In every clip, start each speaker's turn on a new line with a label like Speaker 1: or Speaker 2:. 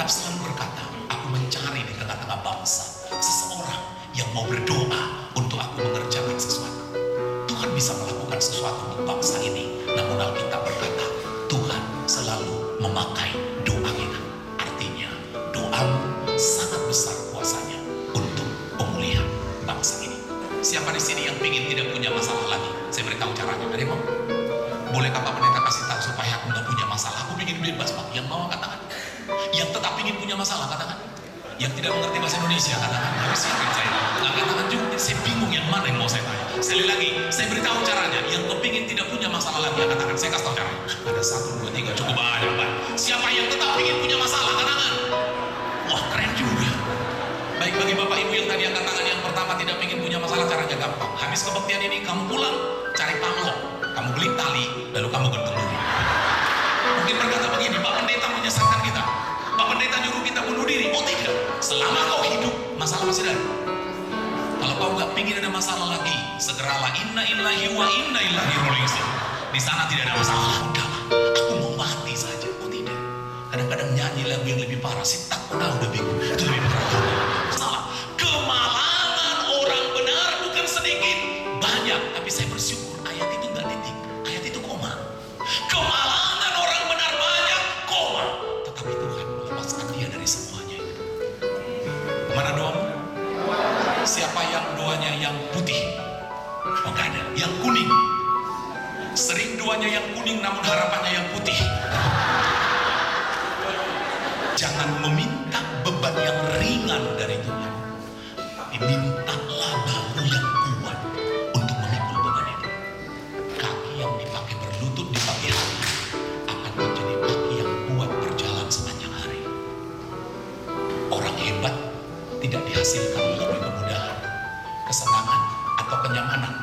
Speaker 1: Alkitab selalu berkata, aku mencari di tengah-tengah bangsa seseorang yang mau berdoa untuk aku mengerjakan sesuatu. Tuhan bisa melakukan sesuatu untuk bangsa ini, namun Alkitab berkata, Tuhan selalu memakai doa kita. Artinya, doamu sangat besar kuasanya untuk pemulihan bangsa ini. Siapa di sini yang ingin tidak punya masalah lagi? Saya beritahu caranya. Ada yang mau? Bolehkah Pak Pendeta kasih tahu supaya aku nggak punya masalah? Aku ingin bebas, Pak. Yang mau katakan. Yang tetap ingin punya masalah katakan. Yang tidak mengerti bahasa Indonesia katakan. Habis yakin saya. Nggak katakan juga. Saya bingung yang mana yang mau saya tanya. Sekali lagi, saya beritahu caranya. Yang kepingin tidak punya masalah lagi, katakan. Saya kasih tahu caranya. Ada 1, 2, 3, cukup banyak, Pak. Siapa yang tetap ingin punya masalah, katakan. Wah, keren juga. Baik, bagi Bapak Ibu yang tadi angkat tangan yang pertama tidak ingin punya masalah, caranya gampang. Habis kebaktian ini, kamu pulang, cari pamlok. Kamu beli tali, lalu kamu gantung diri. Mungkin berkata begini, Pak Pendeta menyesatkan kita. Pak Pendeta nyuruh kita bunuh diri. Oh tidak, selama kau hidup, masalah masih ada. Kalau kau nggak pingin ada masalah lagi, segeralah inna illahi wa inna ilaihi raji'un. Di sana tidak ada masalah. Udahlah, aku mau mati saja. Oh tidak. Kadang-kadang nyanyi lagu yang lebih parah. Si tak pernah udah bingung. Itu lebih parah. Salah. Kemalangan orang benar bukan sedikit, banyak. Tapi saya bersyukur ayat itu nggak titik. Ayat itu koma. Kemalangan orang benar banyak, koma. Tetapi Tuhan melepaskan dia dari semuanya. Mana doamu? Siapa yang doanya yang putih? Oh gak ada, yang kuning. Sering doanya yang kuning namun harapannya yang putih. Jangan meminta beban yang ringan dari Tuhan, tapi mintalah bahu yang kuat untuk memikul beban itu. Kaki yang dipakai berlutut di pagi hari akan menjadi kaki yang kuat berjalan sepanjang hari. Orang hebat tidak dihasilkan melalui kemudahan, kesenangan, atau kenyamanan.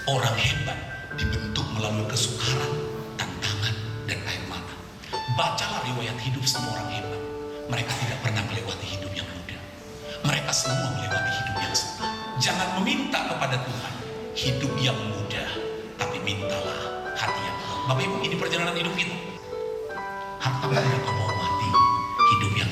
Speaker 1: Orang hebat dibentuk melalui kesukaran, tantangan, dan air mata. Bacalah riwayat hidup semua orang hebat. Mereka tidak pernah melewati hidup yang mudah. Mereka semua melewati hidup yang susah. Jangan meminta kepada Tuhan hidup yang mudah, tapi mintalah hati yang kuat. Bapak Ibu, ini perjalanan hidup kita. Harta benda kau mau mati, hidup yang